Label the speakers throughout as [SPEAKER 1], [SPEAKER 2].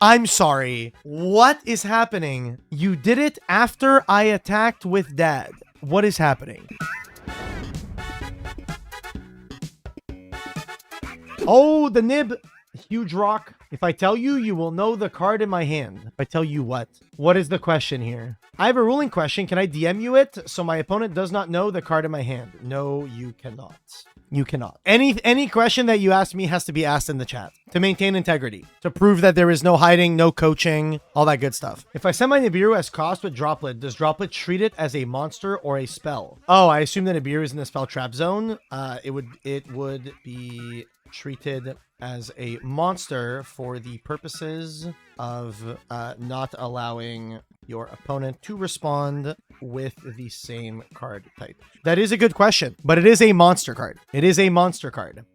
[SPEAKER 1] I'm sorry. What is happening? You did it after I attacked with Dad. What is happening? Oh, the nib. Huge rock. If I tell you, you will know the card in my hand. If I tell you what? What is the question here? I have a ruling question. Can I DM you it so my opponent does not know the card in my hand? No, you cannot. You cannot. Any question that you ask me has to be asked in the chat to maintain integrity, to prove that there is no hiding, no coaching, all that good stuff. If I send my Nibiru as cost with Droplet, does Droplet treat it as a monster or a spell? Oh, I assume that Nibiru is in the spell trap zone. It would be treated as a monster for the purposes of not allowing your opponent to respond with the same card type. That is a good question, but it is a monster card. It is a monster card.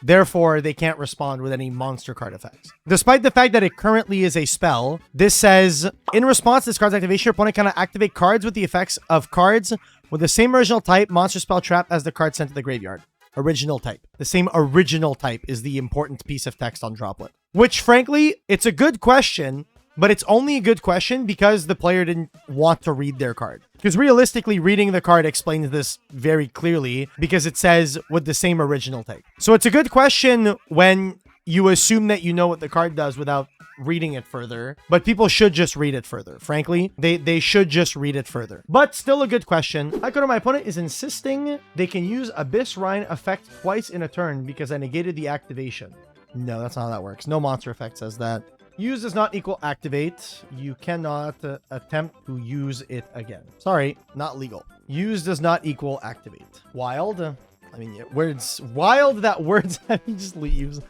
[SPEAKER 1] Therefore, they can't respond with any monster card effects. Despite the fact that it currently is a spell, this says, in response to this card's activation, your opponent cannot activate cards with the effects of cards with the same original type, monster, spell, trap as the card sent to the graveyard. Original type. The same original type is the important piece of text on Droplet. Which, frankly, it's a good question, but it's only a good question because the player didn't want to read their card. Because realistically, reading the card explains this very clearly because it says with the same original type. So it's a good question when you assume that you know what the card does without reading it further, but people should just read it further. Frankly, they should just read it further. But still a good question. I go to my opponent is insisting they can use Abyss Rhine effect twice in a turn because I negated the activation. No, that's not how that works. No monster effect says that. Use does not equal activate. You cannot attempt to use it again. Sorry, not legal. Use does not equal activate. Wild. I mean, words. Wild that words have just leaves.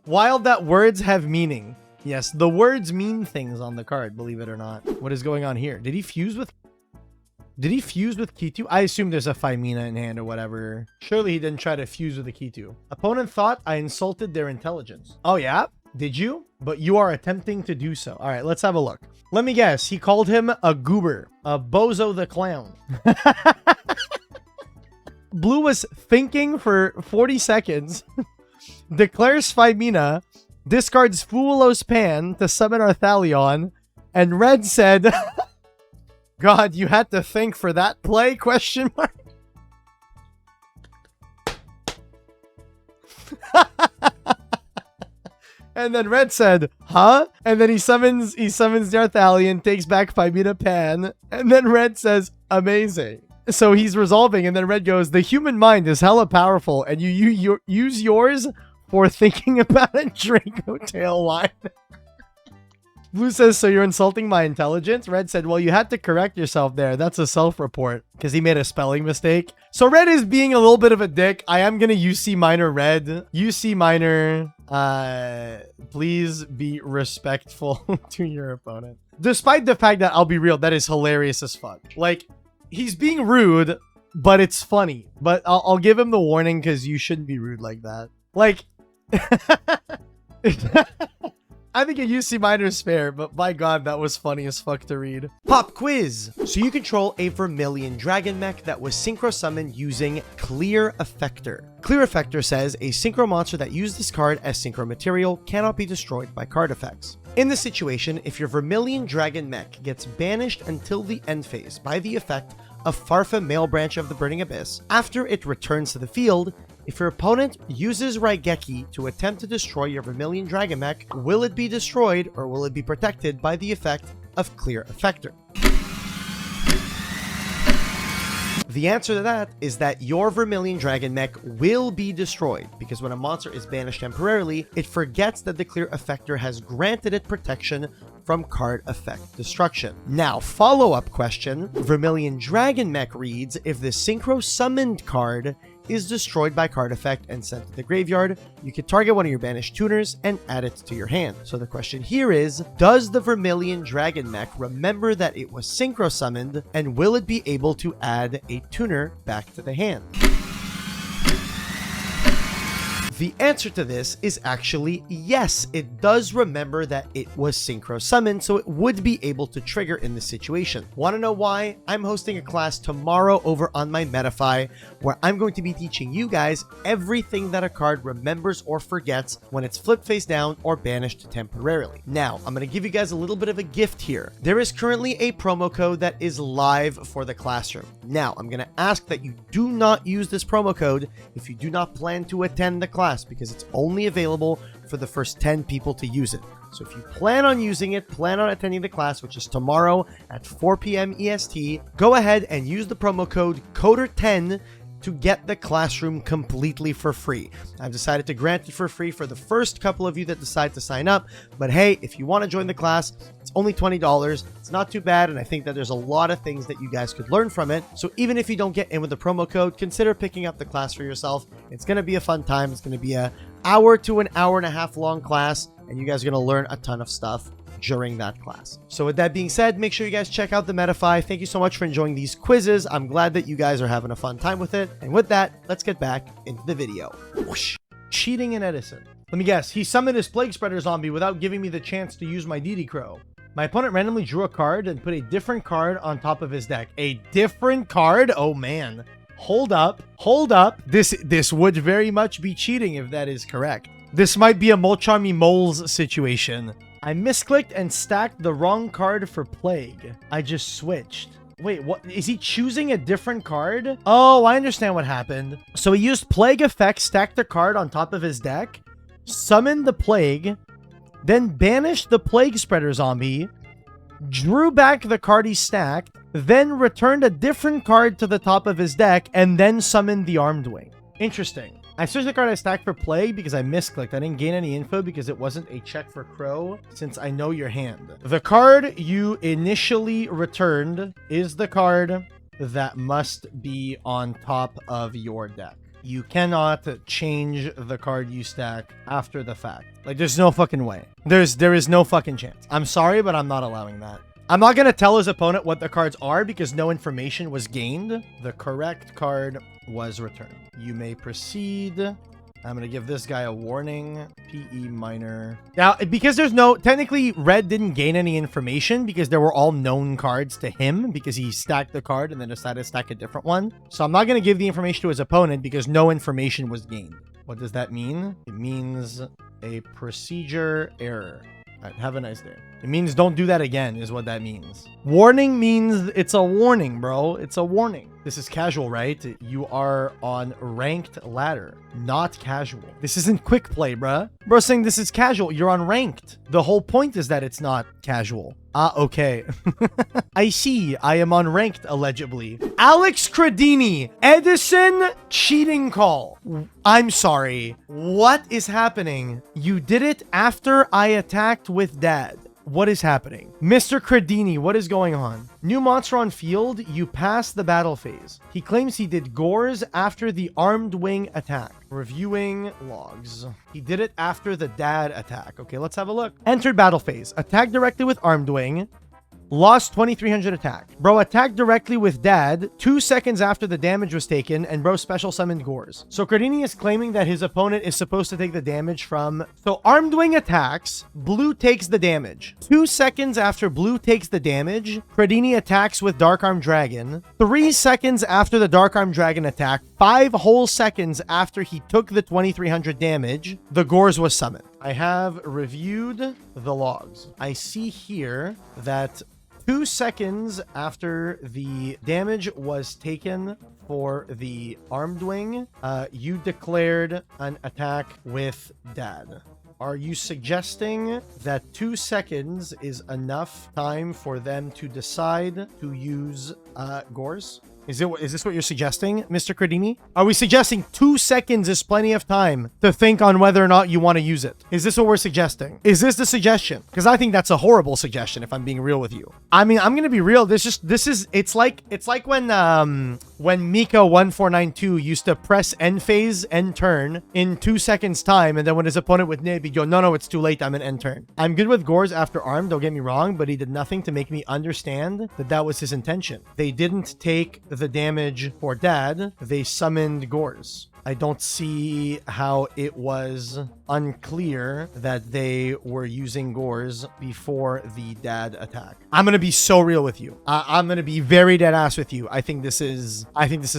[SPEAKER 1] Wild that words have meaning. Yes, the words mean things on the card, believe it or not. What is going on here? Did he fuse with Kitu? I assume there's a Femina in hand or whatever. Surely he didn't try to fuse with a Kitu. Opponent thought I insulted their intelligence. Oh yeah? Did you? But you are attempting to do so. All right, let's have a look. Let me guess. He called him a goober. A bozo the clown. Blue was thinking for 40 seconds. Declares Femina. Discards Fuulo's Pan to summon Arthalion. And Red said... God, you had to think for that play? Question mark. And then Red said, huh? And then he summons the Arthalion, takes back Femina Pan, and then Red says, amazing. So he's resolving, and then Red goes, the human mind is hella powerful, and you use yours for thinking about a Draco tail line. Blue says, so you're insulting my intelligence? Red said, well, you had to correct yourself there. That's a self-report because he made a spelling mistake. So Red is being a little bit of a dick. I am going to UC minor Red. UC minor, please be respectful to your opponent. Despite the fact that, I'll be real, that is hilarious as fuck. Like, he's being rude, but it's funny. But I'll give him the warning because you shouldn't be rude like that. Like... I think a UC minor is fair, but by God, that was funny as fuck to read. Pop quiz. So you control a Vermilion Dragon mech that was synchro summoned using Clear Effector. Clear Effector says a synchro monster that used this card as synchro material cannot be destroyed by card effects. In this situation, if your Vermilion Dragon mech gets banished until the end phase by the effect of Farfa Male Branch of the Burning Abyss, after it returns to the field, if your opponent uses Raigeki to attempt to destroy your Vermilion Dragon mech, will it be destroyed or will it be protected by the effect of Clear Effector? The answer to that is that your Vermilion Dragon mech will be destroyed because when a monster is banished temporarily, it forgets that the Clear Effector has granted it protection from card effect destruction. Now, follow-up question. Vermilion Dragon mech reads, if the synchro summoned card is destroyed by card effect and sent to the graveyard, you can target one of your banished tuners and add it to your hand. So the question here is, does the Vermilion Dragon mech remember that it was synchro summoned, and will it be able to add a tuner back to the hand? The answer to this is actually yes. It does remember that it was synchro summoned, so it would be able to trigger in this situation. Want to know why? I'm hosting a class tomorrow over on my Metafy, where I'm going to be teaching you guys everything that a card remembers or forgets when it's flipped face down or banished temporarily. Now, I'm going to give you guys a little bit of a gift here. There is currently a promo code that is live for the classroom. Now, I'm going to ask that you do not use this promo code if you do not plan to attend the class, because it's only available for the first 10 people to use it. So if you plan on using it, plan on attending the class, which is tomorrow at 4 p.m. EST, go ahead and use the promo code CODER10 to get the classroom completely for free. I've decided to grant it for free for the first couple of you that decide to sign up. But hey, if you want to join the class, it's only $20. It's not too bad, and I think that there's a lot of things that you guys could learn from it. So even if you don't get in with the promo code, consider picking up the class for yourself. It's going to be a fun time. It's going to be an hour to an hour and a half long class, and you guys are going to learn a ton of stuff during that class. So with that being said, make sure you guys check out the Metafy. Thank you so much for enjoying these quizzes. I'm glad that you guys are having a fun time with it. And with that, let's get back into the video. Whoosh. Cheating in Edison. Let me guess. He summoned his Plaguespreader zombie without giving me the chance to use my DD Crow. My opponent randomly drew a card and put a different card on top of his deck. A different card? Oh man. Hold up. Hold up. This would very much be cheating if that is correct. This might be a Molcharmy Moles situation. I misclicked and stacked the wrong card for Plague. I just switched. Wait, what? Is he choosing a different card? Oh, I understand what happened. So he used Plague effect, stacked the card on top of his deck, summoned the Plague, then banished the Plaguespreader zombie, drew back the card he stacked, then returned a different card to the top of his deck, and then summoned the Armed Wing. Interesting. I switched the card I stacked for Plague because I misclicked. I didn't gain any info because it wasn't a check for Crow, since I know your hand. The card you initially returned is the card that must be on top of your deck. You cannot change the card you stack after the fact. Like, there's no fucking way. There is no fucking chance. I'm sorry, but I'm not allowing that. I'm not going to tell his opponent what the cards are because no information was gained. The correct card was returned. You may proceed. I'm going to give this guy a warning. PE minor. Now, because there's no... Technically, Red didn't gain any information because there were all known cards to him because he stacked the card and then decided to stack a different one. So I'm not going to give the information to his opponent because no information was gained. What does that mean? It means a procedure error. All right, have a nice day. It means don't do that again is what that means. Warning means it's a warning, bro. It's a warning. This is casual, right? You are on ranked ladder, not casual. This isn't quick play, bruh. Bro saying this is casual. You're on ranked. The whole point is that it's not casual. Ah, okay. I see. I am on ranked, allegedly. Alex Credini. Edison cheating call. I'm sorry. What is happening? You did it after I attacked with Dad. What is happening? Mr. Credini, what is going on? New monster on field, you pass the battle phase. He claims he did Gores after the Armed Wing attack. Reviewing logs. He did it after the Dad attack. Okay, let's have a look. Entered battle phase. Attacked directly with Armed Wing. Lost 2300 attack. Bro attacked directly with Dad 2 seconds after the damage was taken, and bro special summoned Gores. So Credini is claiming that his opponent is supposed to take the damage from... So Armed Wing attacks, Blue takes the damage. 2 seconds after Blue takes the damage, Credini attacks with Dark Arm Dragon. 3 seconds after the Dark Arm Dragon attack, 5 whole seconds after he took the 2300 damage, the Gores was summoned. I have reviewed the logs. I see here that 2 seconds after the damage was taken for the Armed Wing, you declared an attack with Dad. Are you suggesting that 2 seconds is enough time for them to decide to use Gores? Is this what you're suggesting, Mr. Credini? Are we suggesting 2 seconds is plenty of time to think on whether or not you want to use it? Is this what we're suggesting? Is this the suggestion? Because I think that's a horrible suggestion, if I'm being real with you. I mean, I'm gonna be real. It's like when Mika 1492 used to press end phase, end turn in 2 seconds time, and then when his opponent would nib, he'd go, no, it's too late, I'm in end turn. I'm good with Gores after Arm, don't get me wrong, but he did nothing to make me understand that that was his intention. They didn't take the damage for Dad, they summoned Gores. I don't see how it was unclear that they were using Gores before the Dad attack. I'm gonna be so real with you. I'm gonna be very dead ass with you. I think this is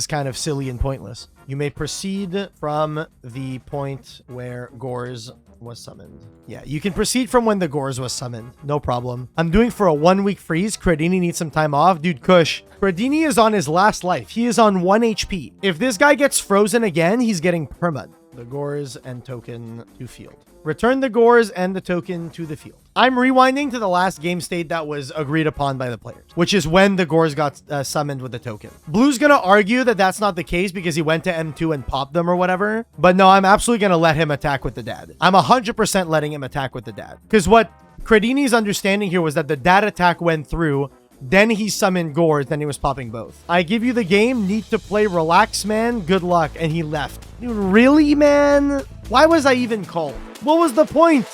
[SPEAKER 1] kind of silly and pointless. You may proceed from the point where Gores was summoned. Yeah, you can proceed from when the Gores was summoned. No problem. I'm doing for a 1-week freeze. Credini needs some time off. Dude, Kush. Credini is on his last life. He is on 1 HP. If this guy gets frozen again, he's getting permad. The Gores and token to field. Return the Gores and the token to the field. I'm rewinding to the last game state that was agreed upon by the players, which is when the Gores got summoned with the token. Blue's gonna argue that that's not the case because he went to M2 and popped them or whatever. But no, I'm absolutely gonna let him attack with the Dad. I'm 100% letting him attack with the Dad. Because what Credini's understanding here was that the Dad attack went through, then he summoned Gores, then he was popping both. I give you the game, need to play, relax, man, good luck, and he left. Dude, really, man? Why was I even called? What was the point?